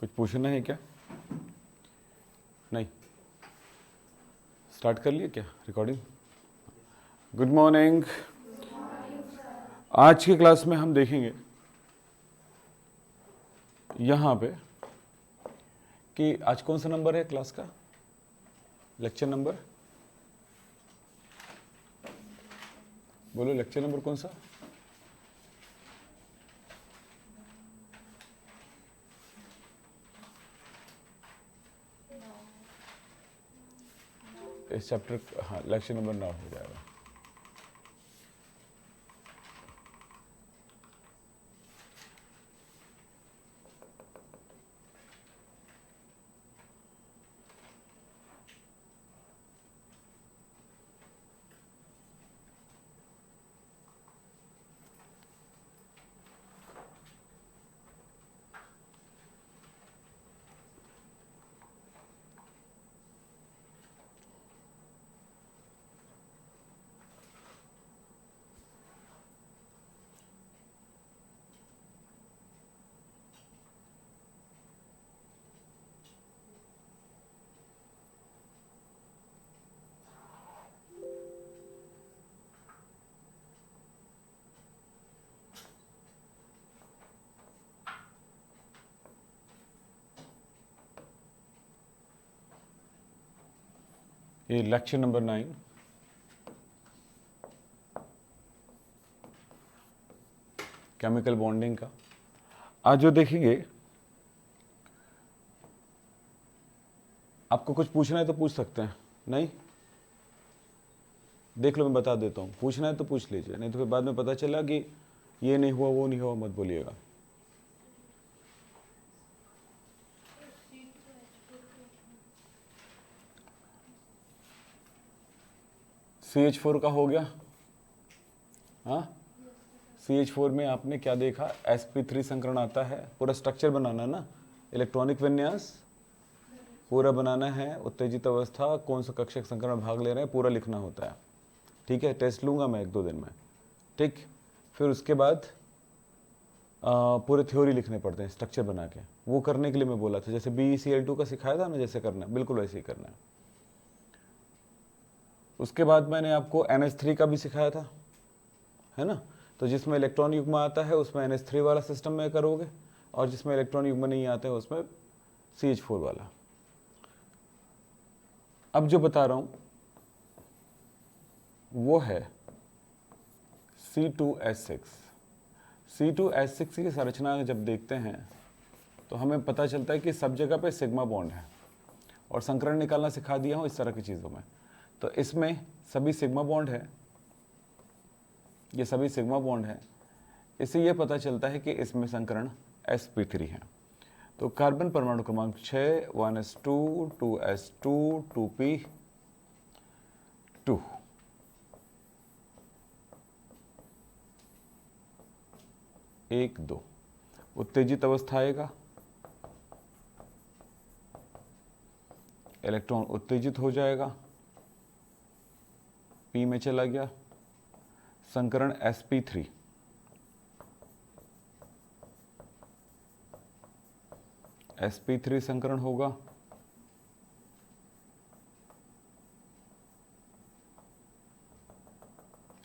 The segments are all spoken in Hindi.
कुछ पूछना है क्या? नहीं? स्टार्ट कर लिए क्या रिकॉर्डिंग? Good morning. आज की क्लास में हम देखेंगे यहाँ पे कि आज कौन सा नंबर है क्लास का, लेक्चर नंबर बोलो, लेक्चर नंबर कौन सा? इस चैप्टर, हाँ, लेक्चर नंबर 9 हो जाएगा। ये लेक्चर नंबर 9 केमिकल बॉन्डिंग का। आज जो देखेंगे, आपको कुछ पूछना है तो पूछ सकते हैं, नहीं देख लो मैं बता देता हूँ। पूछना है तो पूछ लीजिए, नहीं तो फिर बाद में पता चला कि ये नहीं हुआ वो नहीं हुआ, मत बोलिएगा। CH4 का हो गया, हाँ। CH4 में आपने क्या देखा, sp3 संकरण आता है। पूरा स्ट्रक्चर बनाना ना, इलेक्ट्रॉनिक विन्यास पूरा बनाना है। उत्तेजित अवस्था, कौन सा कक्षक संकरण भाग ले रहे हैं, पूरा लिखना होता है। ठीक है, टेस्ट लूंगा मैं 1-2 दिन में। ठीक, फिर उसके बाद पूरे थ्योरी लिखने पड़ते हैं स्ट्रक्चर बना के। वो करने के लिए मैं बोला था, जैसे BeCl2 का सिखाया था ना, जैसे करना है बिल्कुल वैसे ही करना है। उसके बाद मैंने आपको NH3 का भी सिखाया था, है ना। तो जिसमें इलेक्ट्रॉन युग्म आता है उसमें NH3 वाला सिस्टम में करोगे, और जिसमें इलेक्ट्रॉन युग्म नहीं आते हैं उसमें CH4 वाला। अब जो बता रहा हूं वो है C2H6। C2H6 की संरचना जब देखते हैं तो हमें पता चलता है कि सब जगह पे सिग्मा बॉन्ड है, और संकरण निकालना सिखा दिया हूं इस तरह की चीज़ों में। तो इसमें सभी सिग्मा बॉन्ड है, ये सभी सिग्मा बॉन्ड है। इससे ये पता चलता है कि इसमें संकरण sp3 है। तो कार्बन परमाणु क्रमांक 6 1s2 2s2 2p2 1 2 उत्तेजित अवस्था आएगा, इलेक्ट्रॉन उत्तेजित हो जाएगा, P में चला गया, संकरण sp3 sp3 संकरण होगा।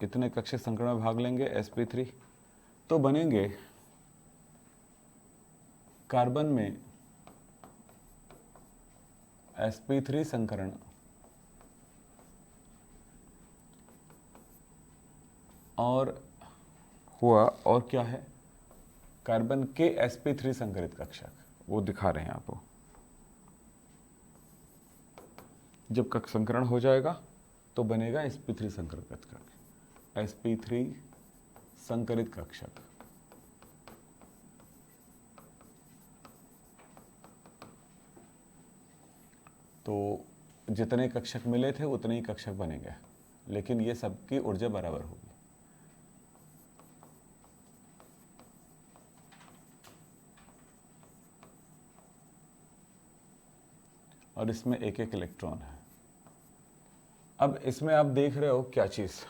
कितने कक्षक संकरण में भाग लेंगे sp3? तो बनेंगे कार्बन में sp3 संकरण और हुआ, और क्या है, कार्बन के sp3 संकरित कक्षक, वो दिखा रहे हैं आपको। जब कक्ष संकरण हो जाएगा तो बनेगा sp3 संकरित कक्षक, sp3 संकरित कक्षक। तो जितने कक्षक मिले थे उतने ही कक्षक बनेंगे, लेकिन ये सबकी ऊर्जा बराबर होगी। और इसमें एक एक इलेक्ट्रॉन है। अब इसमें आप देख रहे हो क्या चीज,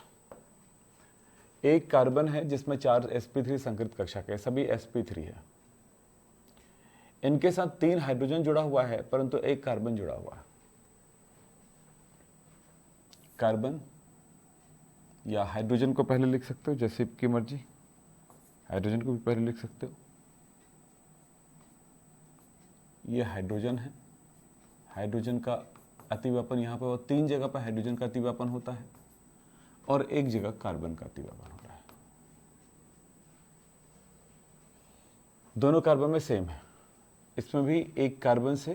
एक कार्बन है जिसमें 4 sp3 संकरित कक्षक है, सभी sp3 है। इनके साथ 3 हाइड्रोजन जुड़ा हुआ है परंतु एक कार्बन जुड़ा हुआ है। कार्बन या हाइड्रोजन को पहले लिख सकते हो जैसे आपकी मर्जी, हाइड्रोजन को भी पहले लिख सकते हो। ये हाइड्रोजन है, हाइड्रोजन का अतिव्यापन यहाँ पर, और 3 जगह पर हाइड्रोजन का अतिव्यापन होता है और एक जगह कार्बन का अतिव्यापन होता है। दोनों कार्बन में सेम है। इसमें भी एक कार्बन से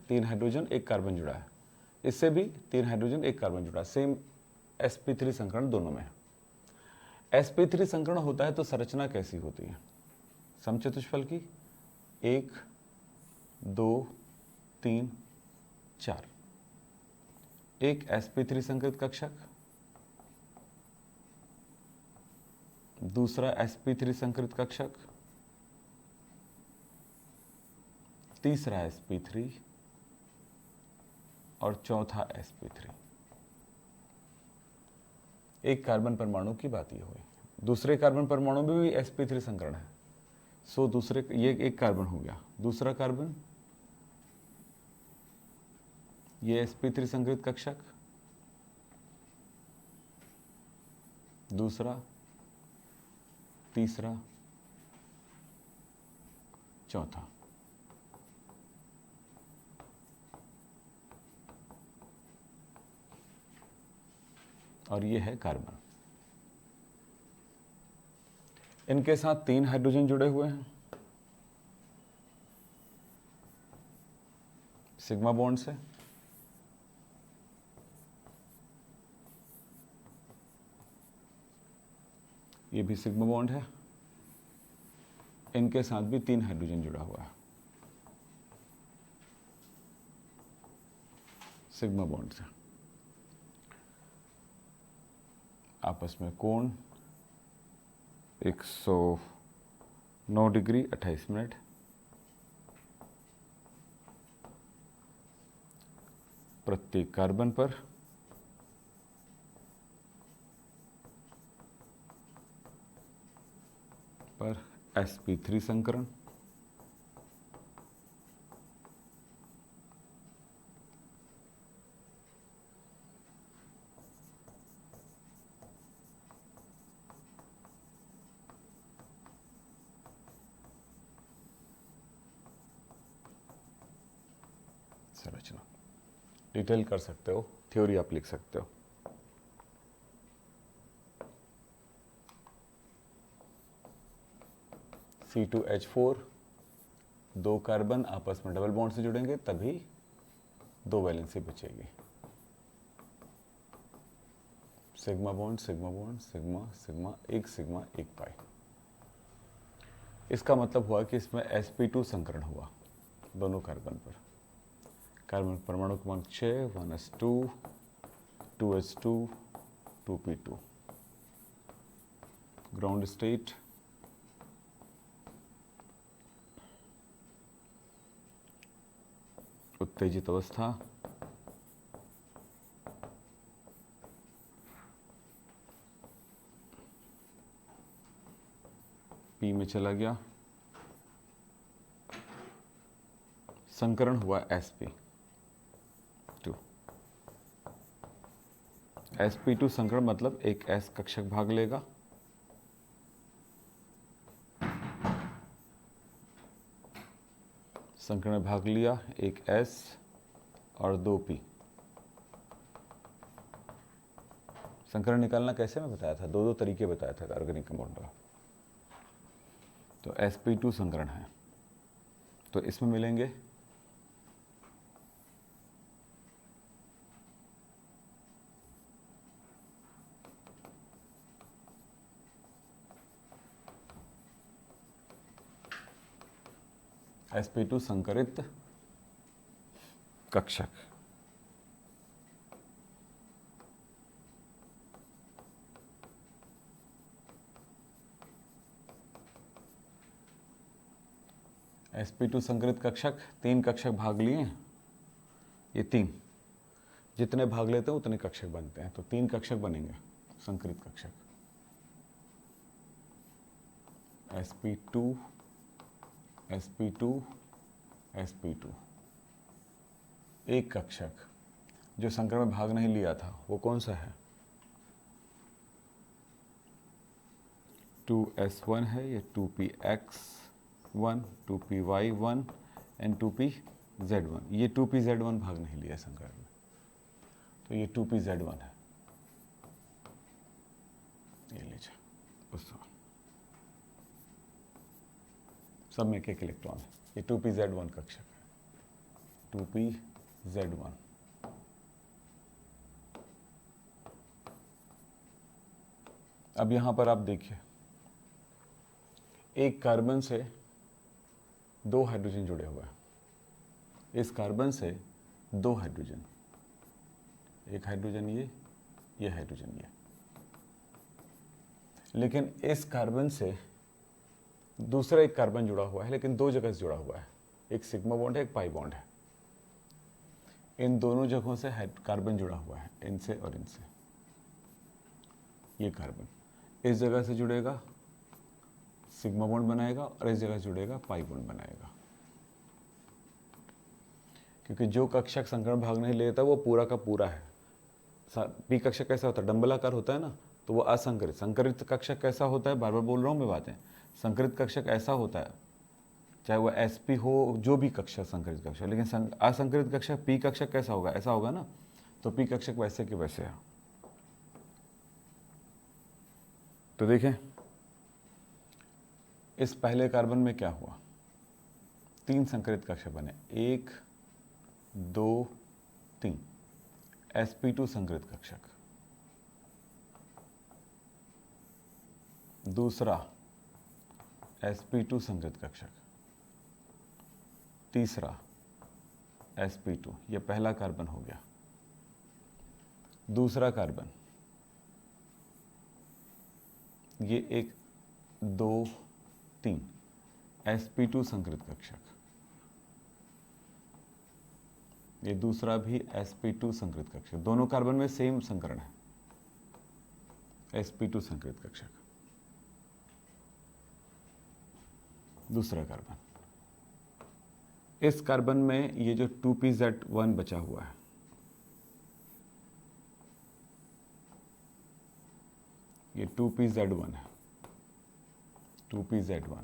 3 हाइड्रोजन एक कार्बन जुड़ा है, इससे भी 3 हाइड्रोजन एक कार्बन जुड़ा है। सेम sp3 संकरण दोनों में है। sp3 संकरण होता है तो संरचना कैसी होती है? समचतुष्फल की 1 2 3 4। एक sp3 संकृत कक्षक, दूसरा sp3 संकृत कक्षक, तीसरा sp3 और चौथा sp3। एक कार्बन परमाणु की बात ये हुई। दूसरे कार्बन परमाणु में भी sp3 संकरण है। सो दूसरे, ये एक कार्बन हो गया, दूसरा कार्बन ये sp3 संकृत कक्षक, दूसरा, तीसरा, चौथा। और ये है कार्बन। इनके साथ 3 हाइड्रोजन जुड़े हुए हैं सिग्मा बॉन्ड से। ये भी सिग्मा बॉन्ड है, इनके साथ भी 3 हाइड्रोजन जुड़ा हुआ है सिग्मा बॉन्ड से। आपस में कोण 109 डिग्री 28 मिनट। प्रत्येक कार्बन पर sp3 संकरण, संरचना। डिटेल कर सकते हो, थ्योरी आप लिख सकते हो। C2H4, 2 कार्बन आपस में डबल बॉन्ड से जुड़ेंगे तभी 2 वैलेंसी बचेगी। Sigma bond sigma bond sigma sigma, एक पाई। इसका मतलब हुआ कि इसमें sp2 संकरण हुआ दोनों कार्बन पर। कार्बन परमाणु क्रमांक 6, 1s2, 2s2, 2p2। Ground state, उत्तेजित अवस्था, P में चला गया, संकरण हुआ sp2। sp2 संकरण मतलब एक s कक्षक भाग लेगा, संकरण में भाग लिया, एक s और 2p। संकरण निकालना कैसे मैं बताया था, 2 तरीके बताया था ऑर्गेनिक कंपाउंड का। तो sp2 संकरण है तो इसमें मिलेंगे sp2 संकरित कक्षक। sp2 संकरित कक्षक, 3 कक्षक भाग लिए, ये 3 जितने भाग लेते हैं उतने कक्षक बनते हैं, तो 3 कक्षक बनेंगे संकरित कक्षक। sp2 sp2 sp2। एक कक्षक जो संक्रमण में भाग नहीं लिया था वो कौन सा है? 2s1 है, ये 2px1, 2py1 एंड 2pz1। ये 2pz1 भाग नहीं लिया संक्रमण में, तो ये 2pz1 है। ये लीजिए, उस सब में एक इलेक्ट्रॉन है। ये 2pz1 कक्षक है, 2pz1। अब यहां पर आप देखिए, एक कार्बन से 2 हाइड्रोजन जुड़े हुए हैं। इस कार्बन से 2 हाइड्रोजन, एक हाइड्रोजन ये हाइड्रोजन ये। लेकिन इस कार्बन से दूसरा एक कार्बन जुड़ा हुआ है, लेकिन 2 जगह से जुड़ा हुआ है। एक सिग्मा बॉन्ड है, एक पाई बॉन्ड है। इन दोनों जगहों से कार्बन जुड़ा हुआ है, इनसे और इनसे। ये कार्बन इस जगह से जुड़ेगा, सिग्मा बॉन्ड बनाएगा, और इस जगह से जुड़ेगा, पाई बॉन्ड बनाएगा। क्योंकि जो कक्षक संक्रमण भाग नहीं लेता वो पूरा का पूरा है। पी कक्षक कैसा होता है? डंबलाकार होता है ना, तो वो असंकरित। संकरित कक्षक कैसा होता है? बार बार बोल रहा हूँ मैं बातें। संकरित कक्षक ऐसा होता है, चाहे वो sp हो, जो भी कक्षक संकरित कक्षक। लेकिन असंकरित कक्षक पी कक्षक कैसा होगा? ऐसा होगा ना, तो पी कक्षक वैसे के वैसे है। तो देखें, इस पहले कार्बन में क्या हुआ? 3 संकरित कक्षक बने, 1 2 3, sp2 संकरित कक्षक। दूसरा sp2 संकरित कक्षक। तीसरा sp2। यह पहला कार्बन हो गया। दूसरा कार्बन, ये 1 2 3, sp2 संकरित कक्षक। ये दूसरा भी sp2 संकरित कक्षक। दोनों कार्बन में सेम संकरण है, sp2 संकरित कक्षक। दूसरा कार्बन, इस कार्बन में ये जो 2pz1 बचा हुआ है, ये 2pz1 है, 2pz1।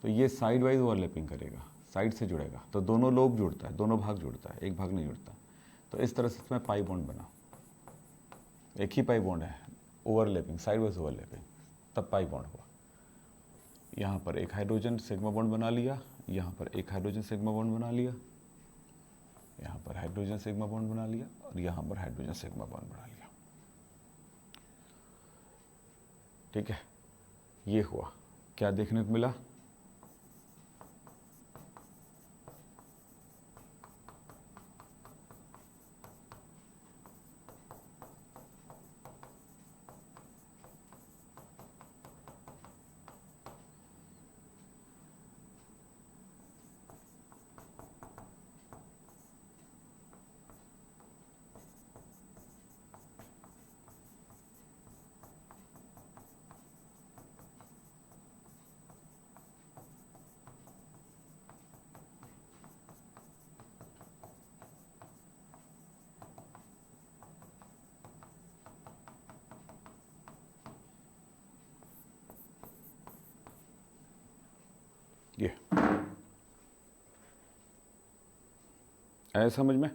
तो ये साइड वाइज ओवरलैपिंग करेगा, साइड से जुड़ेगा, तो दोनों लोब जुड़ता है, दोनों भाग जुड़ता है, एक भाग नहीं जुड़ता। तो इस तरह से इसमें पाई बॉन्ड बना, एक ही पाई बॉन्ड है, ओवरलैपिंग, साइड वाइज ओवरलैपिंग, तब पाई बॉन्ड हुआ। यहाँ पर एक हाइड्रोजन सिग्मा बॉन्ड बना लिया, यहाँ पर एक हाइड्रोजन सिग्मा बॉन्ड बना लिया, यहाँ पर हाइड्रोजन सिग्मा बॉन्ड बना लिया, और यहाँ पर हाइड्रोजन सिग्मा बॉन्ड बना लिया। ठीक है, ये हुआ। क्या देखने को मिला? ये आया समझ में?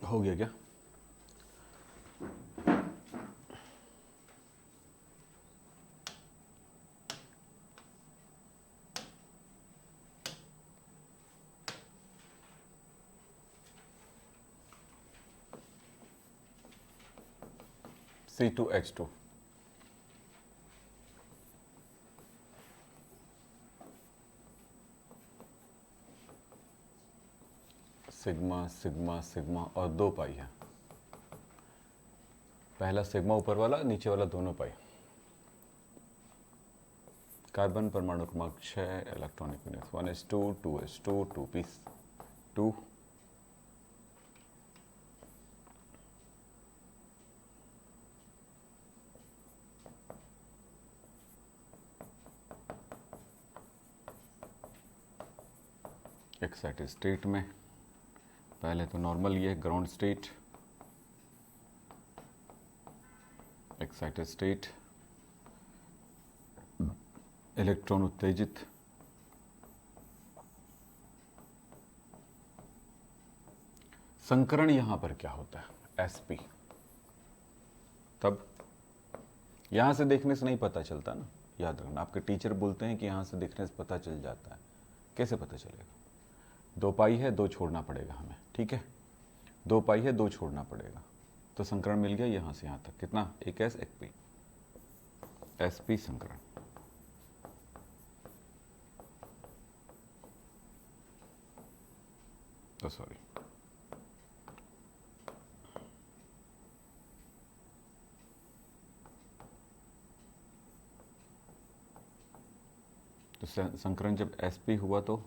हो गया क्या? C2H2 सिग्मा सिग्मा सिग्मा और 2 पाई है। पहला सिग्मा ऊपर वाला, नीचे वाला दोनों पाई। कार्बन परमाणु क्रमांक 6, इलेक्ट्रॉनिक विन्यास 1s2 2s2 2p2 excited state में पहले तो नॉर्मल, ये ground state, excited state, electron उत्तेजित, संकरण यहां पर क्या होता है? sp। तब यहां से देखने से नहीं पता चलता ना, याद रखना। आपके टीचर बोलते हैं कि यहां से देखने से पता चल जाता है, कैसे पता चलेगा? 2 पाई है, 2 छोड़ना पड़ेगा हमें, ठीक है? 2 पाई है, 2 छोड़ना पड़ेगा, तो संकरण मिल गया यहां से यहां तक। कितना? एक एस एक पी, sp संकरण। तो सॉरी, तो संकरण जब sp हुआ तो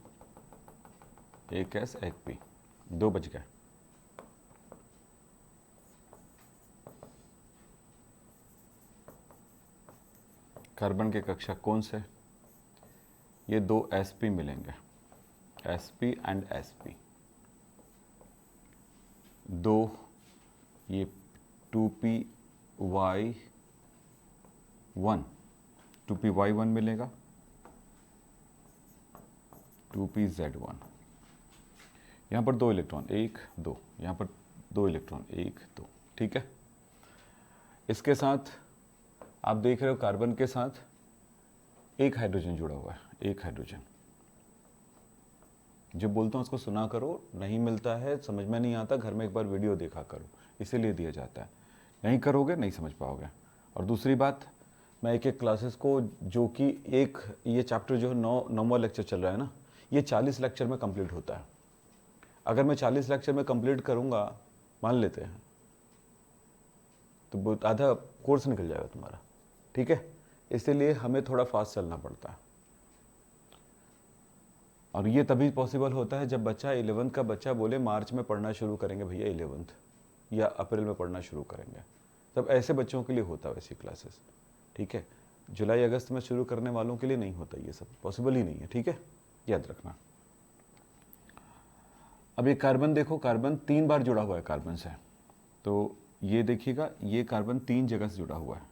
एक एस एक पी, 2 बच गए। कार्बन के कक्षक कौन से? ये 2 sp मिलेंगे, sp एंड sp। 2 ये 2py1 2py1 मिलेगा, 2pz1। यहाँ पर 2 इलेक्ट्रॉन, 1 2, यहाँ पर 2 इलेक्ट्रॉन, 1 2, ठीक है? इसके साथ आप देख रहे हो कार्बन के साथ एक हाइड्रोजन जुड़ा हुआ है, एक हाइड्रोजन। जो बोलता हूँ उसको सुना करो, नहीं मिलता है, समझ में नहीं आता, घर में एक बार वीडियो देखा करो, इसीलिए दिया जाता है। नहीं करोगे नहीं समझ पाओगे। और दूसरी बात, मैं एक एक क्लासेस को, जो कि एक ये चैप्टर जो है 9वां लेक्चर चल रहा है ना, ये 40 लेक्चर में कंप्लीट होता है। अगर मैं 40 लेक्चर में कंप्लीट करूँगा, मान लेते हैं, तो आधा कोर्स निकल जाएगा तुम्हारा, ठीक है? इसलिए हमें थोड़ा फास्ट चलना पड़ता है। और ये तभी पॉसिबल होता है जब बच्चा 11th का बच्चा बोले मार्च में पढ़ना शुरू करेंगे भैया 11th, या अप्रैल में पढ़ना शुरू करेंगे, तब ऐसे बच्चों के लिए होता है वैसी क्लासेस, ठीक है? जुलाई अगस्त में शुरू करने वालों के लिए नहीं होता, ये सब पॉसिबल ही नहीं है, ठीक है? याद रखना। अब ये कार्बन देखो, कार्बन 3 बार जुड़ा हुआ है कार्बन से, तो ये देखिएगा, ये कार्बन 3 जगह से जुड़ा हुआ है।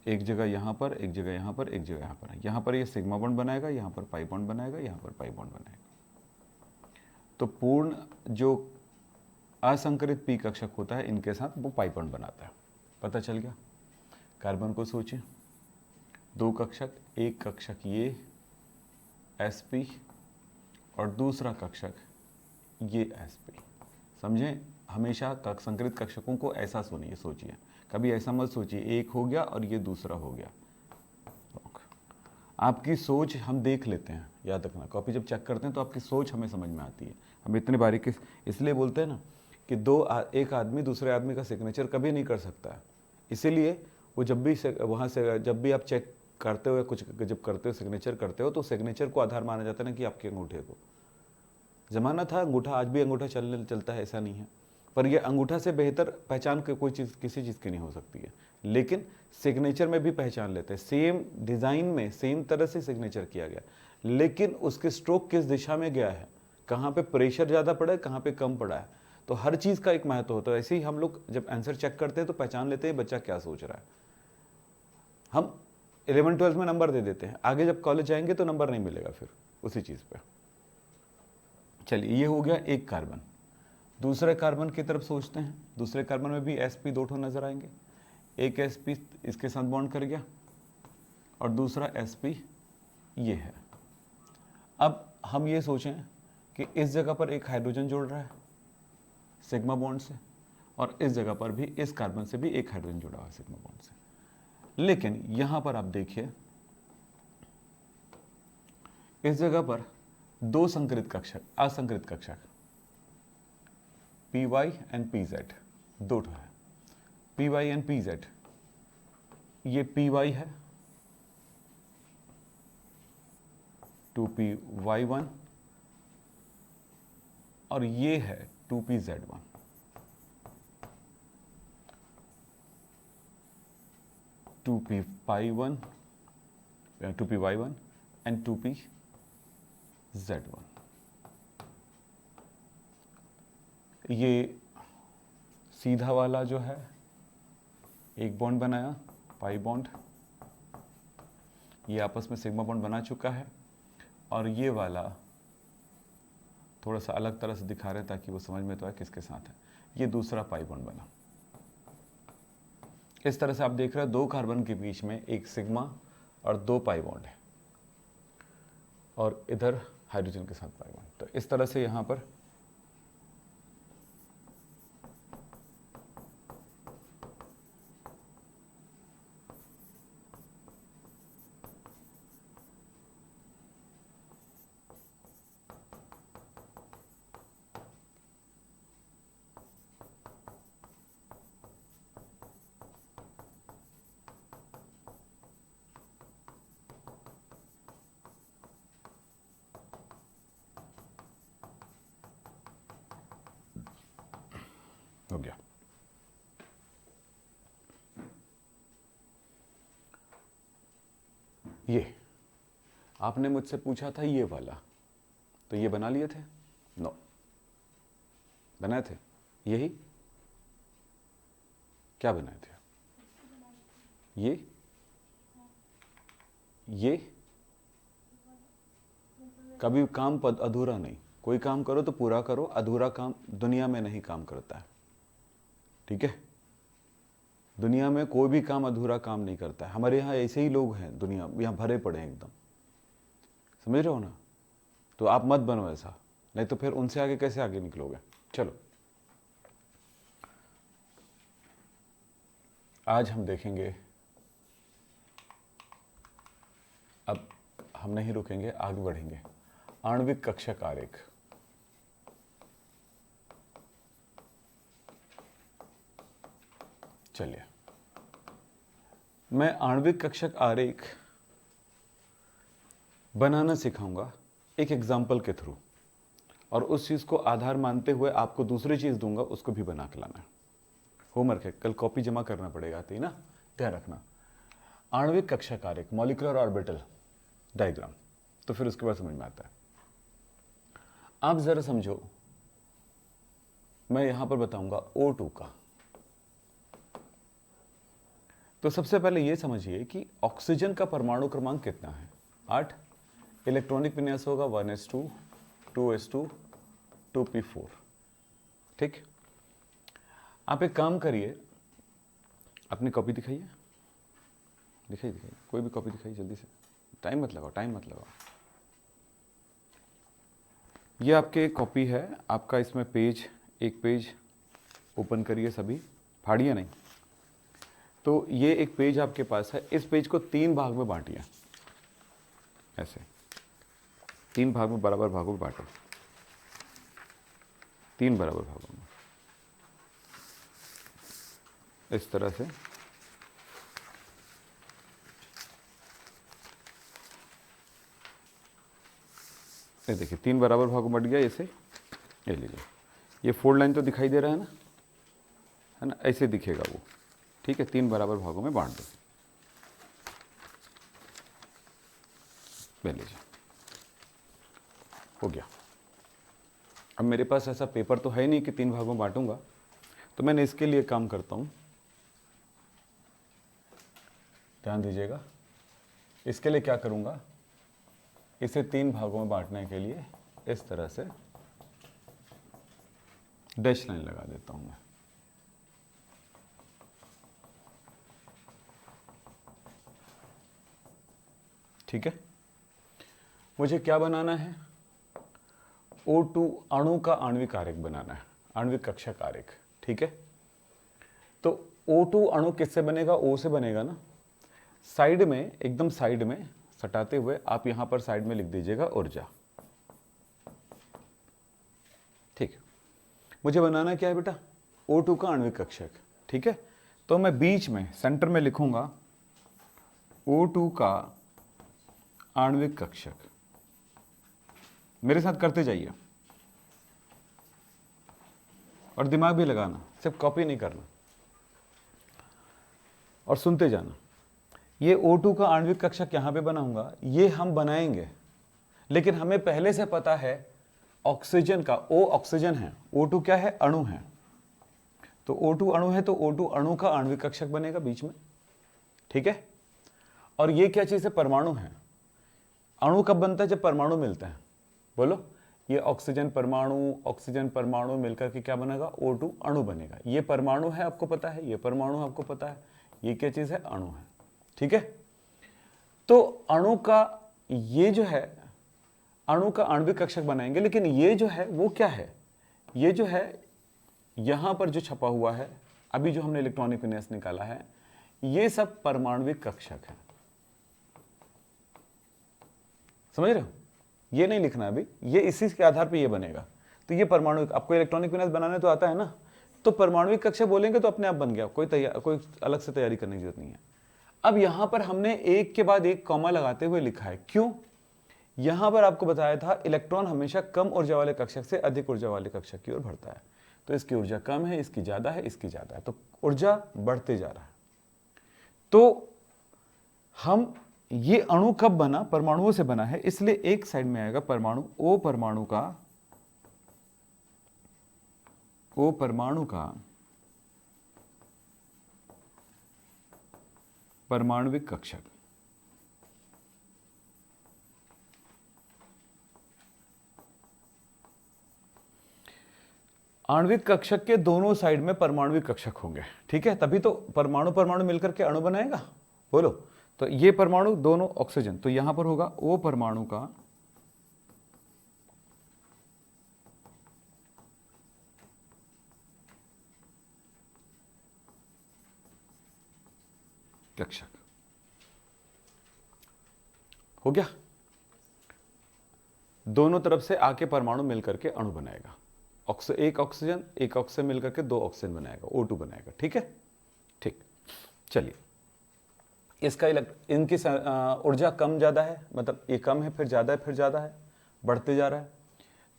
एक जगह यहाँ पर, एक जगह यहाँ पर, एक जगह यहाँ पर। यहाँ पर ये सिग्मा बॉन्ड बनाएगा, यहाँ पर पाई बॉन्ड बनाएगा, यहाँ पर पाई बॉन्ड बनाएगा। तो पूर्ण जो असंकरित पी कक्षक होता है, इनके साथ वो पाई बॉन्ड बनाता है। पता चल गया? कार्बन को सोचिए, 2 कक्षक, एक कक्षक ये sp और दूसरा कक्षक ये sp। समझें? हमेशा संकरित कक्षकों को ऐसा सुनिए, सोचिए, कभी ऐसा मत सोचिए एक हो गया और ये दूसरा हो गया। आपकी सोच हम देख लेते हैं, याद रखना। कॉपी जब चेक करते हैं तो आपकी सोच हमें समझ में आती है। हम इतने बारीकी, इसलिए बोलते हैं ना कि एक आदमी दूसरे आदमी का सिग्नेचर कभी नहीं कर सकता है। इसीलिए वो जब भी वहाँ से जब भी आप चेक करते हो, कुछ जब करते हो, सिग्नेचर करते हो, तो सिग्नेचर को आधार माना जाता है ना, कि आपके अंगूठे को। ज़माना था अंगूठा, आज भी अंगूठा चलता है, ऐसा नहीं है, पर ये अंगूठा से बेहतर पहचान कोई चीज़ किसी चीज़ की नहीं हो सकती है। लेकिन सिग्नेचर में भी पहचान लेते हैं, सेम डिज़ाइन में सेम तरह से सिग्नेचर किया गया, लेकिन उसके स्ट्रोक किस दिशा में गया है, कहाँ पे प्रेशर ज़्यादा पड़ा है, कहाँ पे कम पड़ा है, तो हर चीज़ का एक महत्व होता है। ऐसे ही हम लोग जब आंसर चेक करते हैं तो पहचान लेते हैं बच्चा क्या सोच रहा है। हम 11th-12th में नंबर दे देते हैं, आगे जब कॉलेज जाएंगे तो नंबर नहीं मिलेगा फिर उसी चीज़ पे। चलिए, ये हो गया एक कार्बन। दूसरे कार्बन की तरफ सोचते हैं, दूसरे कार्बन में भी sp दो ठो नजर आएंगे, एक sp इसके साथ बॉन्ड कर गया और दूसरा sp ये है। अब हम ये सोचें कि इस जगह पर एक हाइड्रोजन जुड़ रहा है सिग्मा बॉन्ड से और इस जगह पर भी इस कार्बन से भी एक हाइड्रोजन जुड़ा हुआ है सिग्मा बॉन्ड से, लेकिन यहां पर आप देखिए इस जगह पर दो संकरित कक्षक, असंकरित कक्षक py एंड pz दो ठो है। py एंड pz, ये py है 2py1 और ये है 2pz1। 2py1 and 2pz1। ये सीधा वाला जो है एक बॉन्ड बनाया पाई बॉन्ड, ये आपस में सिग्मा बॉन्ड बना चुका है और ये वाला थोड़ा सा अलग तरह से दिखा रहे हैं ताकि वो समझ में तो आए किसके साथ है, ये दूसरा पाई बॉन्ड बना। इस तरह से आप देख रहे हैं दो कार्बन के बीच में एक सिग्मा और दो पाई बॉन्ड है और इधर हाइड्रोजन के साथ पाई बॉन्ड। तो इस तरह से यहां पर हो गया। ये आपने मुझसे पूछा था ये वाला, तो ये बना लिए थे? नो, बनाए थे? यही क्या बनाए थे? ये कभी काम अधूरा नहीं, कोई काम करो तो पूरा करो, अधूरा काम दुनिया में नहीं काम करता है, ठीक है? दुनिया में कोई भी काम अधूरा काम नहीं करता है। हमारे यहाँ ऐसे ही लोग हैं, दुनिया यहाँ भरे पड़े हैं एकदम, समझ रहे हो ना? तो आप मत बनो ऐसा, नहीं तो फिर उनसे आगे कैसे आगे निकलोगे। चलो आज हम देखेंगे, अब हम नहीं रुकेंगे, आगे बढ़ेंगे। आणविक कक्षक आरेख। चलिए मैं आणविक कक्षक आरेख बनाना सिखाऊंगा एक एग्जाम्पल के थ्रू, और उस चीज को आधार मानते हुए आपको दूसरी चीज दूंगा, उसको भी बना के लाना है। होमवर्क है, कल कॉपी जमा करना पड़ेगा, आती ना, ध्यान रखना। आणविक कक्षक आरेख, मॉलिक्यूलर ऑर्बिटल डायग्राम, तो फिर उसके बाद समझ में आता है। आप जरा समझो, मैं यहां पर बताऊंगा O2 का। तो सबसे पहले यह समझिए कि ऑक्सीजन का परमाणु क्रमांक कितना है? 8। इलेक्ट्रॉनिक विन्यास होगा 1s2, 2s2, 2p4। ठीक, आप एक काम करिए, अपनी कॉपी दिखाइए, दिखाइए, कोई भी कॉपी दिखाइए जल्दी से, टाइम मत लगाओ। ये आपके कॉपी है, आपका इसमें पेज, एक पेज ओपन करिए, सभी फाड़िए नहीं। तो ये एक पेज आपके पास है, इस पेज को 3 भाग में बांटिए, ऐसे 3 भाग में, बराबर भागों में बांटो, 3 बराबर भागों में, इस तरह से। ये देखिए 3 बराबर भागों में बट गया, ऐसे। ये लीजिए, ये 4 लाइन तो दिखाई दे रहा है ना, ऐसे दिखेगा वो, ठीक है। 3 बराबर भागों में बांट दो, ले लीजिए, हो गया। अब मेरे पास ऐसा पेपर तो है नहीं कि 3 भागों में बांटूंगा, तो मैंने इसके लिए काम करता हूं, ध्यान दीजिएगा। इसके लिए क्या करूंगा, इसे 3 भागों में बांटने के लिए इस तरह से डैश लाइन लगा देता हूं मैं। ठीक है, मुझे क्या बनाना है? O2 अणु का आणविक आरेख बनाना है, आणविक कक्षक आरेख। ठीक है, तो O2 अणु किससे बनेगा? O से बनेगा ना। साइड में, एकदम साइड में सटाते हुए आप यहां पर साइड में लिख दीजिएगा ऊर्जा। ठीक है, मुझे बनाना क्या है बेटा? O2 का आणविक कक्षक। ठीक है, तो मैं बीच में सेंटर में लिखूंगा O2 का आणविक कक्षक। मेरे साथ करते जाइए और दिमाग भी लगाना, सिर्फ कॉपी नहीं करना और सुनते जाना। ये O2 का आणविक कक्षक यहां पे बनाऊंगा, ये हम बनाएंगे, लेकिन हमें पहले से पता है ऑक्सीजन का, O ऑक्सीजन है, O2 क्या है? अणु है। तो O2 अणु है, तो O2 अणु का आणविक कक्षक बनेगा बीच में। ठीक है, और ये क्या चीज है? परमाणु है। अणु कब बनता है? जब परमाणु मिलते हैं। बोलो, ये ऑक्सीजन परमाणु मिलकर के क्या बनेगा? O2 अणु बनेगा। ये परमाणु है, आपको पता है, ये परमाणु आपको पता है, ये क्या चीज है? अणु है। ठीक है, तो अणु का ये जो है, अणु का आणविक कक्षक बनाएंगे, लेकिन ये जो है वो क्या है? ये जो है यहां पर जो छपा हुआ है, अभी जो हमने इलेक्ट्रॉनिक विन्यास निकाला है, ये सब परमाणविक कक्षक है। समझ रहे हो? ये नहीं लिखना अभी, ये इसी के आधार पे ये बनेगा। तो ये परमाणु, आपको इलेक्ट्रॉनिक विन्यास बनाने तो आता है ना, तो परमाणुिक कक्षक बोलेंगे तो अपने आप बन गया, कोई अलग से तैयारी करने की जरूरत नहीं है। अब यहां पर हमने एक के बाद एक कॉमा लगाते हुए लिखा है। क्यों? यहां पर आपको बताया था इलेक्ट्रॉन हमेशा कम ऊर्जा वाले कक्षक से अधिक ऊर्जा वाले कक्षक की ओर बढ़ता है। तो इसकी ऊर्जा कम है, इसकी ज्यादा है, इसकी ज्यादा है, तो ऊर्जा बढ़ते जा रहा है। तो हम, ये अणु कब बना? परमाणुओं से बना है, इसलिए एक साइड में आएगा परमाणु, O परमाणु का परमाणुविक कक्षक। आणविक कक्षक के दोनों साइड में परमाणुविक कक्षक होंगे। ठीक है, तभी तो परमाणु परमाणु मिलकर के अणु बनाएगा। बोलो, तो ये परमाणु दोनों ऑक्सीजन, तो यहां पर होगा O परमाणु का कक्षक। हो गया? दोनों तरफ से आके परमाणु मिलकर के अणु बनाएगा। एक ऑक्सीजन मिलकर के 2 ऑक्सीजन बनाएगा, O2 बनाएगा। ठीक है, ठीक। चलिए, इसका इनकी ऊर्जा कम ज्यादा है, मतलब ये कम है, फिर ज्यादा है, फिर ज्यादा है, बढ़ते जा रहा है।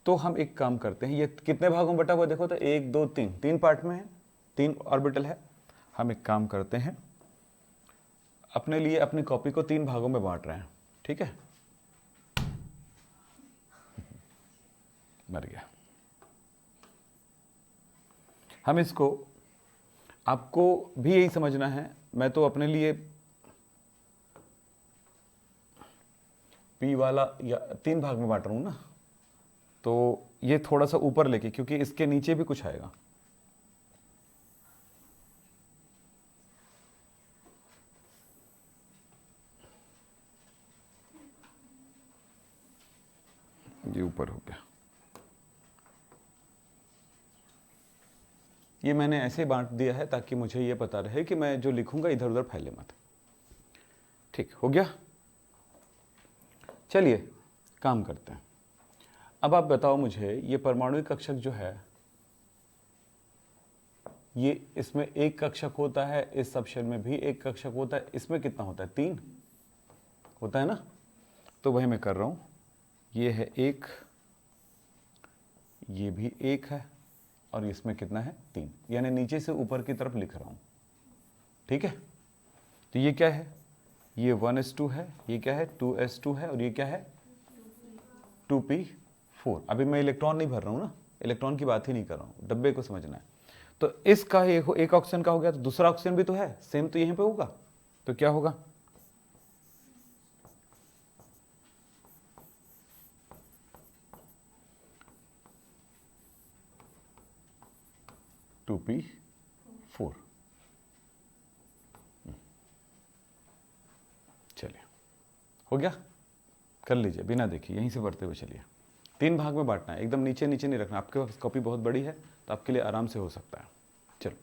तो हम एक काम करते हैं, ये कितने भागों में बटा हुआ देखो तो 1 2 3, 3 पार्ट में है, 3 ऑर्बिटल है। हम एक काम करते हैं, अपने लिए अपनी कॉपी को 3 भागों में बांट रहे हैं। ठीक है, मर गया। हम इसको, आपको भी यही समझना है, मैं तो अपने लिए P वाला या 3 भाग में बांट रहा हूं ना, तो ये थोड़ा सा ऊपर लेके, क्योंकि इसके नीचे भी कुछ आएगा। ये ऊपर हो गया। ये मैंने ऐसे बांट दिया है ताकि मुझे ये पता रहे कि मैं जो लिखूंगा इधर उधर फैले मत। ठीक हो गया? चलिए काम करते हैं। अब आप बताओ मुझे, ये परमाणुिक कक्षक जो है, ये इसमें एक कक्षक होता है, इस सबशेल में भी एक कक्षक होता है, इसमें कितना होता है? 3 होता है ना। तो वही मैं कर रहा हूं, ये है 1, ये भी 1 है, और इसमें कितना है? 3, यानी नीचे से ऊपर की तरफ लिख रहा हूं। ठीक है, तो ये क्या है? ये 1s2 है, ये क्या है? 2s2 है, और ये क्या है? 2p4। अभी मैं इलेक्ट्रॉन नहीं भर रहा हूं ना, इलेक्ट्रॉन की बात ही नहीं कर रहा हूं, डब्बे को समझना है। तो इसका एक ऑक्सीजन का हो गया, तो दूसरा ऑक्सीजन भी तो है, सेम तो यहीं पे होगा। तो क्या होगा? 2p4। चलिए, हो गया, कर लीजिए बिना देखिए, यहीं से बढ़ते हुए चलिए। 3 भाग में बांटना है, एकदम नीचे नीचे नहीं रखना। आपके पास कॉपी बहुत बड़ी है तो आपके लिए आराम से हो सकता है। चलो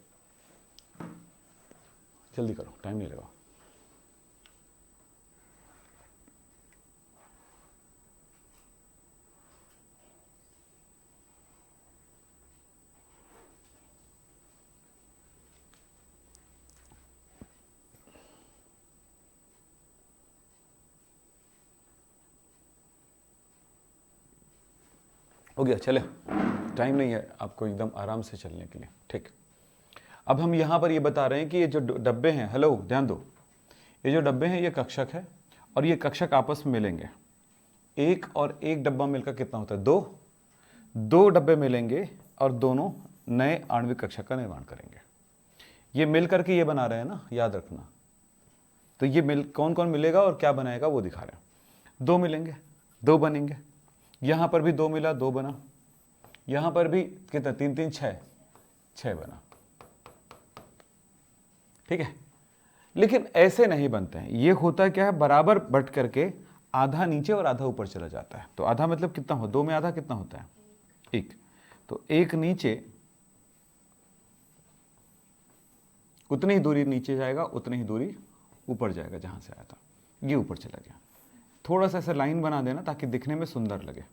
जल्दी करो, टाइम नहीं लगा। हो गया, चले, टाइम नहीं है आपको, एकदम आराम से चलने के लिए। ठीक, अब हम यहाँ पर ये बता रहे हैं कि ये जो डब्बे हैं, हेलो ध्यान दो, ये जो डब्बे हैं ये कक्षक है और ये कक्षक आपस में मिलेंगे। एक और एक डब्बा मिलकर कितना होता है? 2। 2 डब्बे मिलेंगे और दोनों नए आणविक कक्षक का निर्माण करेंगे। ये मिल करके ये बना रहे हैं ना, याद रखना। तो ये कौन कौन मिलेगा और क्या बनाएगा वो दिखा रहे हैं। 2 मिलेंगे, 2 बनेंगे। यहां पर भी 2 मिला, 2 बना। यहां पर भी कितना? 3 3 6, 6 बना। ठीक है, लेकिन ऐसे नहीं बनते हैं। ये होता क्या है, बराबर बट करके आधा नीचे और आधा ऊपर चला जाता है। तो आधा मतलब कितना हो? 2 में आधा कितना होता है? 1। तो 1 नीचे, उतनी ही दूरी नीचे जाएगा, उतनी ही दूरी ऊपर जाएगा जहां से आया था। ये ऊपर चला गया। थोड़ा सा ऐसा लाइन बना देना ताकि दिखने में सुंदर लगे।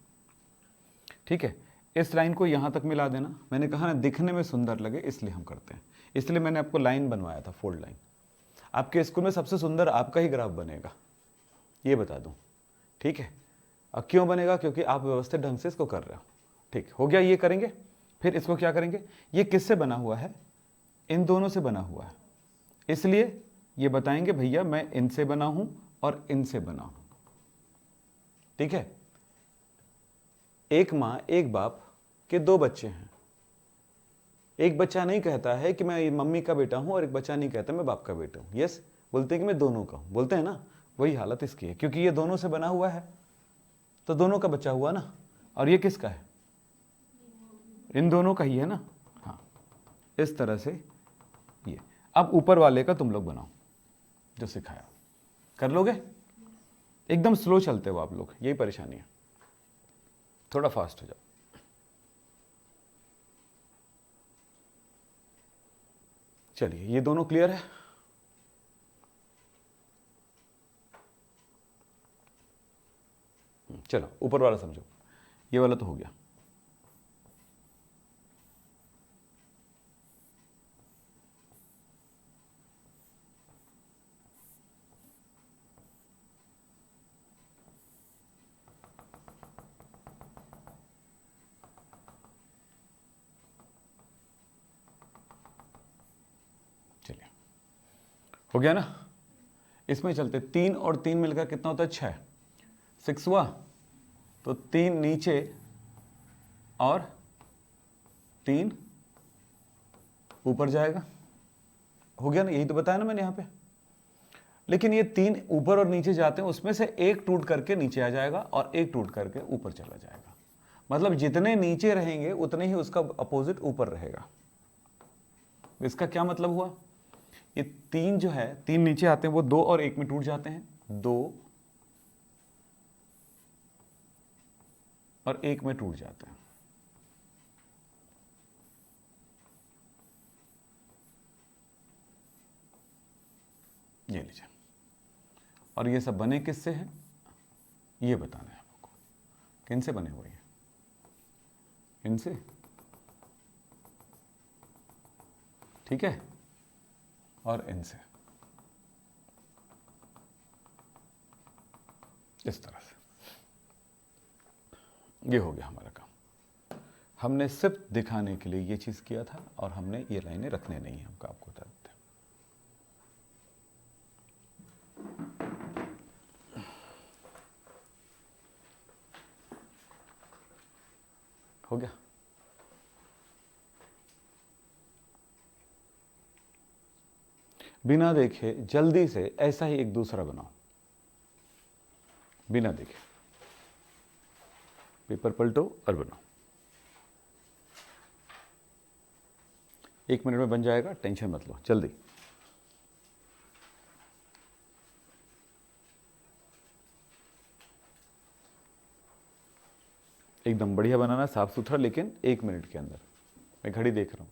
ठीक है, इस लाइन को यहां तक मिला देना। मैंने कहा ना दिखने में सुंदर लगे, इसलिए हम करते हैं। इसलिए मैंने आपको लाइन बनवाया था, फोल्ड लाइन। आपके स्कूल में सबसे सुंदर आपका ही ग्राफ बनेगा, ये बता दूं। ठीक है, अब क्यों बनेगा? क्योंकि आप व्यवस्थित ढंग से इसको कर रहे हो। ठीक हो गया, ये करेंगे। फिर इसको क्या करेंगे? ये किससे बना हुआ है? इन दोनों से बना हुआ है, इसलिए ये बताएंगे भैया मैं इनसे बना हूं और इनसे बना हूं। ठीक है, एक मां एक बाप के 2 बच्चे हैं। एक बच्चा नहीं कहता है कि मैं मम्मी का बेटा हूं और एक बच्चा नहीं कहता मैं बाप का बेटा हूं। यस, बोलते हैं कि मैं दोनों का हूं, बोलते हैं ना। वही हालत इसकी है, क्योंकि ये दोनों से बना हुआ है तो दोनों का बच्चा हुआ ना। और ये किसका है? इन दोनों का ही है ना। हाँ, इस तरह से ये। अब ऊपर वाले का तुम लोग बनाओ जो सिखाया। कर लोगे? एकदम स्लो चलते हो आप लोग, यही परेशानी है। थोड़ा फास्ट हो जाओ। चलिए, ये दोनों क्लियर है? चलो ऊपर वाला समझो। ये वाला तो हो गया। चलिए, हो गया ना। इसमें चलते 3 और 3 मिलकर कितना होता है? 6। 6 हुआ तो 3 नीचे और 3 ऊपर जाएगा। हो गया ना, यही तो बताया ना मैंने यहां पे। लेकिन ये 3 ऊपर और नीचे जाते हैं, उसमें से एक टूट करके नीचे आ जाएगा और एक टूट करके ऊपर चला जाएगा। मतलब जितने नीचे रहेंगे उतने ही उसका अपोजिट ऊपर रहेगा। इसका क्या मतलब हुआ? ये 3 जो है, 3 नीचे आते हैं, वो 2 और 1 में टूट जाते हैं। 2 और 1 में टूट जाते हैं। ये लीजिए। और ये सब बने किससे हैं? ये बताना है आपको। किन से बने हुए हैं? इनसे। ठीक है, और इनसे। इस तरह से ये हो गया हमारा काम। हमने सिर्फ दिखाने के लिए ये चीज किया था और हमने ये लाइनें रखने नहीं है, हमको आपको बता देते हैं। हो गया। बिना देखे जल्दी से ऐसा ही एक दूसरा बनाओ, बिना देखे। पेपर पलटो और बनाओ। 1 मिनट में बन जाएगा, टेंशन मत लो, जल्दी। एकदम बढ़िया बनाना, साफ सुथरा, लेकिन 1 मिनट के अंदर। मैं घड़ी देख रहा हूँ।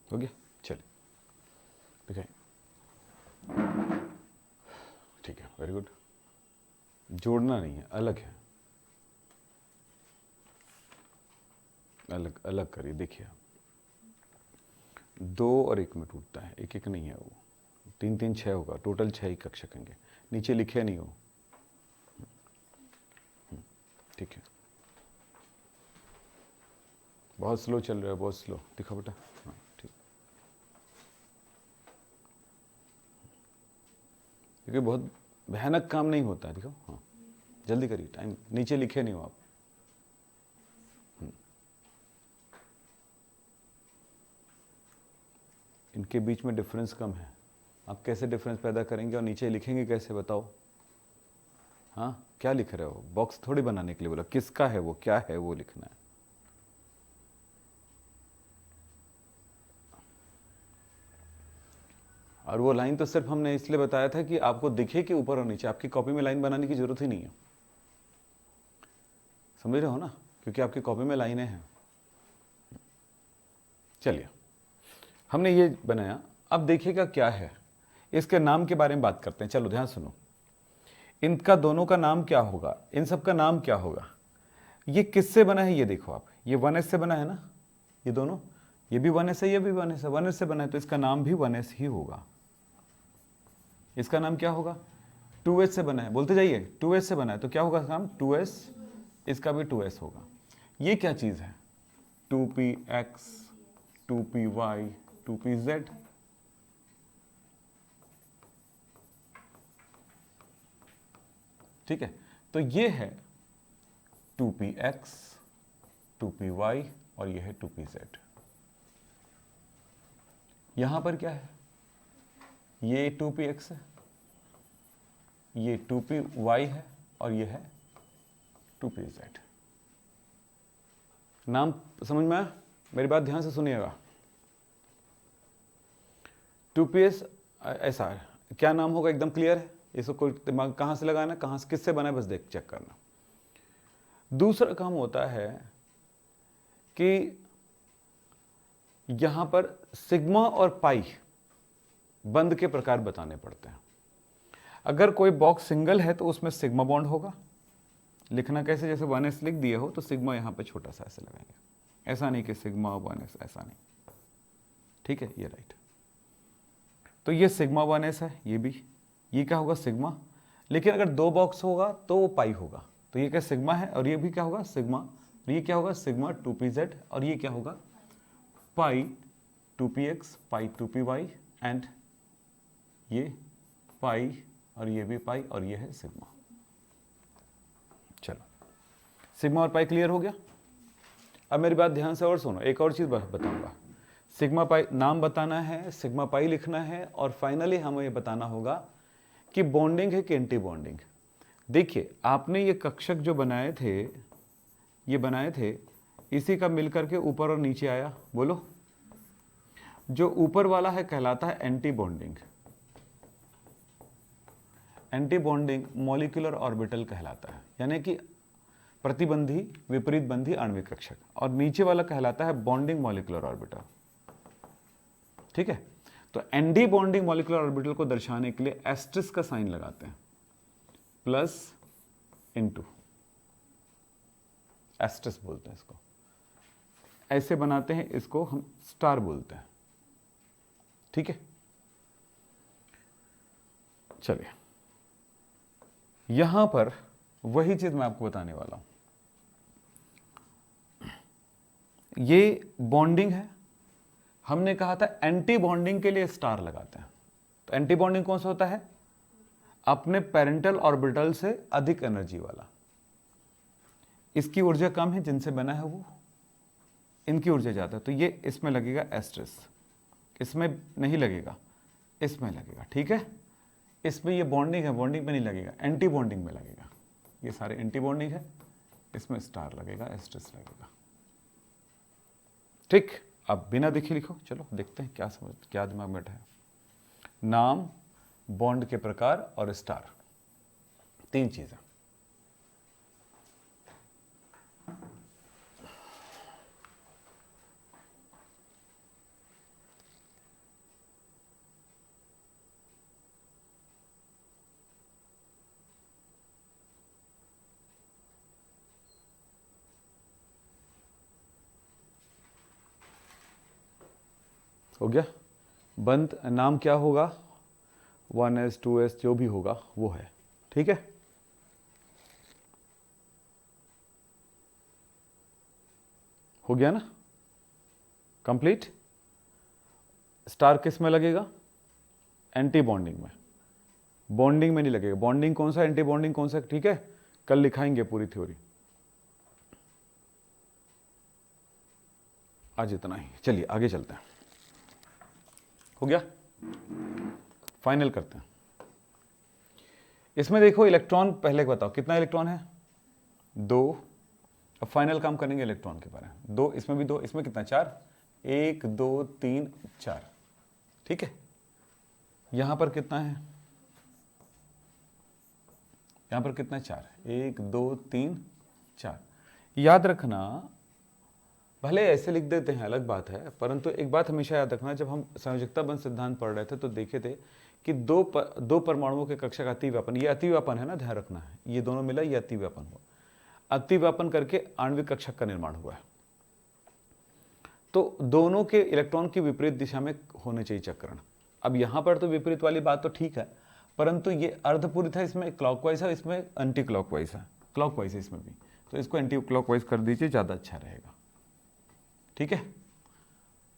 हो गया, चलिए दिखाएं। ठीक है, वेरी गुड। जोड़ना नहीं है, अलग है, अलग अलग करिए। देखिए 2 और 1 में टूटता है, 1 नहीं है वो, 3 3 6 होगा, टोटल 6 ही कक्षक होंगे। नीचे लिखे नहीं हो, ठीक है। बहुत स्लो चल रहा है, बहुत स्लो। दिखा बेटा, हाँ ठीक। क्योंकि बहुत भयानक काम नहीं होता है, दिखाओ। हाँ जल्दी करिए, टाइम नीचे लिखे नहीं हो आप। इनके बीच में डिफरेंस कम है, आप कैसे डिफरेंस पैदा करेंगे और नीचे लिखेंगे कैसे, बताओ। हाँ क्या लिख रहे हो, बॉक्स थोड़ी बनाने के लिए बोला, किसका है वो, क्या है वो लिखना है। और वो लाइन तो सिर्फ हमने इसलिए बताया था कि आपको दिखे कि ऊपर और नीचे, आपकी कॉपी में लाइन बनाने की जरूरत ही नहीं है, समझ रहे हो ना, क्योंकि आपकी कॉपी में लाइनें हैं। चलिए हमने ये बनाया, अब देखिएगा क्या है, इसके नाम के बारे में बात करते हैं। चलो ध्यान सुनो, इनका दोनों का नाम क्या होगा, इन सब का नाम क्या होगा। ये किससे बना है, ये देखो आप, ये 1s से बना है ना, ये दोनों, ये भी 1s है, ये भी 1s है, 1s से बना है, तो इसका नाम भी 1s ही होगा। इसका नाम क्या होगा, 2s से बना है, बोलते जाइए, 2s से बना है, तो क्या होगा इसका नाम, 2s, इसका भी 2s होगा। ये क्या चीज है, 2px, 2py, 2pz। ठीक है, तो ये है 2px, 2py और ये है 2pz। यहां पर क्या है, ये 2px है, ये 2py है और ये है 2pz। नाम समझ में आया, मेरी बात ध्यान से सुनिएगा। 2ps ऐसा है, क्या नाम होगा, एकदम क्लियर है, इसको कोई दिमाग कहां से लगाना, कहां से किससे बना है, बस देख चेक करना। दूसरा काम होता है कि यहां पर सिग्मा और पाई बंद के प्रकार बताने पड़ते हैं। अगर कोई बॉक्स सिंगल है तो उसमें सिग्मा बॉन्ड होगा, लिखना कैसे, जैसे 1s लिख दिए हो तो सिग्मा यहां पे छोटा सा ऐसे लगाएंगे, ऐसा नहीं कि सिग्मा 1s, ऐसा नहीं, ठीक है, ये राइट। तो ये सिग्मा 1s है, ये भी, ये क्या होगा सिग्मा, लेकिन अगर 2 बॉक्स होगा तो वो पाई होगा, तो ये क्या सिग्मा है और ये भी क्या होगा सिग्मा, और ये क्या होगा सिग्मा 2pz, और ये क्या होगा पाई 2px, पाई 2py, एंड ये पाई और ये भी पाई और ये है सिग्मा। चलो, सिग्मा और पाई क्लियर हो गया। अब मेरी बात ध्यान से और सुनो, एक और चीज बताऊंगा। सिग्मा पाई नाम बताना है, सिग्मा पाई लिखना है, और फाइनली हमें ये बताना होगा कि बॉन्डिंग है कि एंटी बॉन्डिंग। देखिए, आपने ये कक्षक जो बनाए थे, ये बनाए थे, इसी का मिलकर के ऊपर और नीचे आया, बोलो। जो ऊपर वाला है कहलाता है anti bonding, anti bonding molecular orbital कहलाता है, यानी कि प्रतिबंधी विपरीत बंधी आणविक कक्षक, और नीचे वाला कहलाता है बॉन्डिंग मॉलिक्यूलर ऑर्बिटल, ठीक है। तो एंटी बॉन्डिंग मॉलिक्यूलर ऑर्बिटल को दर्शाने के लिए एस्टेरिस्क का साइन लगाते हैं, प्लस इनटू, एस्टेरिस्क बोलते हैं इसको, ऐसे बनाते हैं, इसको हम स्टार बोलते हैं, ठीक है। चलिए, यहां पर वही चीज मैं आपको बताने वाला हूं। ये बॉन्डिंग है, हमने कहा था एंटी बॉन्डिंग के लिए स्टार लगाते हैं। तो एंटी बॉन्डिंग कौन सा होता है, अपने पेरेंटल ऑर्बिटल से अधिक एनर्जी वाला, इसकी ऊर्जा कम है, जिनसे बना है वो, इनकी ऊर्जा ज्यादा, तो ये इसमें लगेगा एस्टेरिस्क, इसमें नहीं लगेगा, इसमें लगेगा, ठीक है। इसमें ये बॉन्डिंग है, बॉन्डिंग में नहीं लगेगा, एंटी बॉन्डिंग में लगेगा, ये सारे एंटी बॉन्डिंग है, इसमें स्टार लगेगा, एस्टेरिस्क लगेगा, ठीक। अब बिना देखे लिखो, चलो देखते हैं क्या समझ, क्या दिमाग में बैठा है। नाम, बॉन्ड के प्रकार और स्टार, 3 चीजें। हो गया बंद। नाम क्या होगा, 1s 2s जो भी होगा वो है, ठीक है। हो गया ना कंप्लीट। स्टार किस में लगेगा, एंटी बॉन्डिंग में, बॉन्डिंग में नहीं लगेगा। बॉन्डिंग कौन सा, एंटी बॉन्डिंग कौन सा, ठीक है, कल लिखाएंगे पूरी थ्योरी। आज इतना ही, चलिए आगे चलते हैं। हो गया, फाइनल करते हैं। इसमें देखो इलेक्ट्रॉन, पहले बताओ कितना इलेक्ट्रॉन है, 2। अब फाइनल काम करेंगे इलेक्ट्रॉन के बारे में। 2, इसमें भी 2, इसमें कितना 4, 1 2 3 4, ठीक है। यहां पर कितना है, यहां पर कितना 4, 1 2 3 4। याद रखना, भले ऐसे लिख देते हैं अलग बात है, परंतु एक बात हमेशा याद रखना, जब हम संयोजकता बंध सिद्धांत पढ़ रहे थे तो देखे थे कि दो परमाणुओं के कक्षक अतिव्यापन, ये अतिव्यापन है ना, ध्यान रखना है, ये दोनों मिला, ये अतिव्यापन हुआ, अतिव्यापन करके आणविक कक्षक का निर्माण हुआ है। तो दोनों के इलेक्ट्रॉन की विपरीत दिशा में होने चाहिए चक्रण। अब यहां पर तो विपरीत वाली बात तो ठीक है, परंतु ये अर्धपूरित है, इसमें क्लॉकवाइज है, इसमें एंटी क्लॉकवाइज है, क्लॉकवाइज है इसमें भी, तो इसको एंटी क्लॉकवाइज कर दीजिए, ज्यादा अच्छा रहेगा, ठीक है।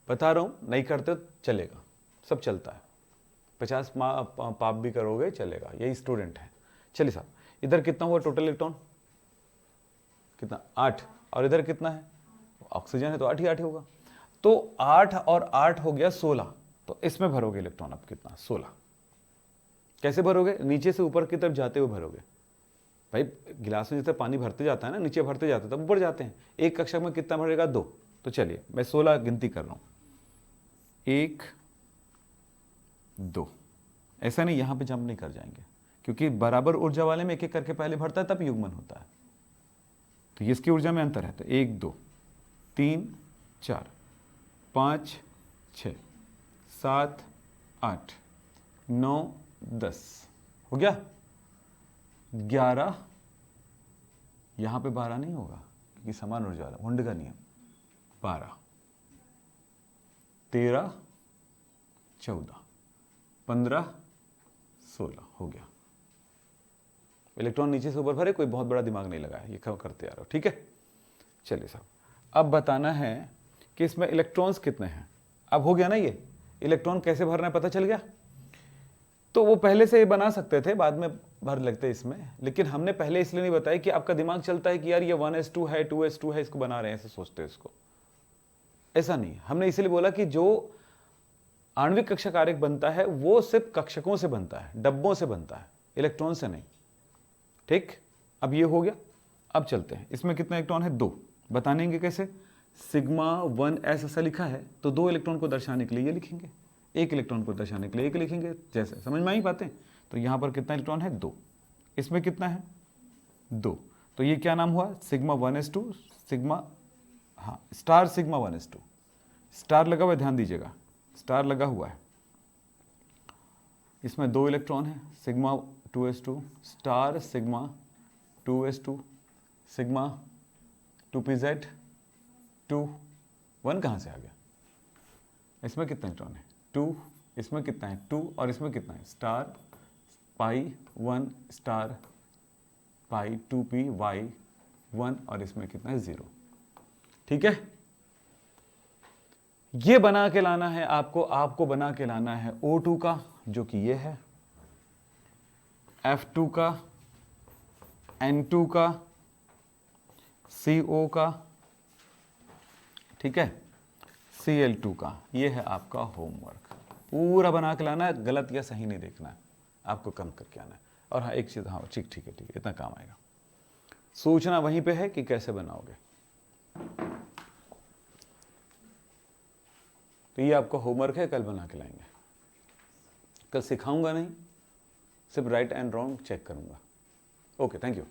बता रहा हूं, नहीं करते तो चलेगा, सब चलता है, 50 पाप भी करोगे चलेगा, यही स्टूडेंट है। चलिए साहब, इधर कितना हुआ टोटल इलेक्ट्रॉन, कितना 8, और इधर कितना है, ऑक्सीजन है तो 8 ही 8 होगा, तो 8 और 8 हो गया 16। तो इसमें भरोगे इलेक्ट्रॉन अब कितना, 16। कैसे भरोगे, नीचे से ऊपर की तरफ जाते हुए भरोगे। भाई गिलास में जितना पानी भरते जाता है ना, नीचे भरते जाते तब ऊपर जाते हैं। एक कक्षक में कितना भरेगा, 2। तो चलिए मैं 16 गिनती कर रहा हूं, 1 2। ऐसा नहीं यहां पे जंप नहीं कर जाएंगे, क्योंकि बराबर ऊर्जा वाले में एक एक करके पहले भरता है, तब युग्मन होता है, तो इसकी ऊर्जा में अंतर है। तो 1 2 3 4 5 6 7 8 9 10 हो गया। 11, यहां पे 12 नहीं होगा क्योंकि समान ऊर्जा वाला, वुंड का नियम, 12, 13, 14, 15, 16 हो गया। इलेक्ट्रॉन नीचे से ऊपर भरे, कोई बहुत बड़ा दिमाग नहीं लगा है, ये करते आ रहे हो, ठीक है। चलिए साहब, अब बताना है कि इसमें इलेक्ट्रॉन्स कितने हैं। अब हो गया ना, ये इलेक्ट्रॉन कैसे भरना है पता चल गया। तो वो पहले से ये बना सकते थे, बाद में भर लगते इसमें, लेकिन हमने पहले इसलिए नहीं बताया कि आपका दिमाग चलता है कि यार ये 1s2 है, 2s2 है, इसको बना रहे हैं, ऐसे सोचते हैं इसको। ऐसा नहीं, हमने इसलिए बोला कि जो आणविक कक्षक आरेख बनता है वो सिर्फ कक्षकों से बनता है, डब्बों से बनता है, इलेक्ट्रॉन से नहीं, ठीक। अब ये हो गया। अब चलते हैं, इसमें कितने इलेक्ट्रॉन है? 2। बतानेंगे कैसे? सिग्मा 1s ऐसा लिखा है तो 2 इलेक्ट्रॉन को दर्शाने के लिए ये लिखेंगे, 1 इलेक्ट्रॉन को दर्शाने के लिए 1 लिखेंगे, जैसे समझ में आई बातें। तो यहां पर कितना इलेक्ट्रॉन है? 2। इसमें कितना है? 2। तो ये क्या नाम हुआ? सिग्मा 1s2, सिग्मा, हाँ, स्टार सिग्मा 1s2। स्टार लगा हुआ है, ध्यान दीजिएगा, स्टार लगा हुआ है। इसमें 2 इलेक्ट्रॉन है, sigma 2s2, star sigma 2s2, sigma 2pz 2, 1 कहाँ से आ गया? इसमें कितना इलेक्ट्रॉन है? 2, इसमें कितना है? 2, और इसमें कितना है? स्टार पाई 1 स्टार पाई 2p y 1, और इसमें कितना है? 0, ठीक है। ये बना के लाना है आपको बना के लाना है O2 का, जो कि ये है, F2 का, N2 का, CO का, ठीक है, Cl2 का। ये है आपका होमवर्क, पूरा बना के लाना है, गलत या सही नहीं देखना है, आपको कम करके आना है। और हाँ एक चीज़, हाँ ठीक है, इतना काम आएगा। सोचना वहीं पे है कि कैसे बनाओगे। तो ये आपका होमवर्क है, कल बना के लाएंगे। कल सिखाऊंगा नहीं, सिर्फ राइट एंड रॉन्ग चेक करूंगा। Okay, thank you.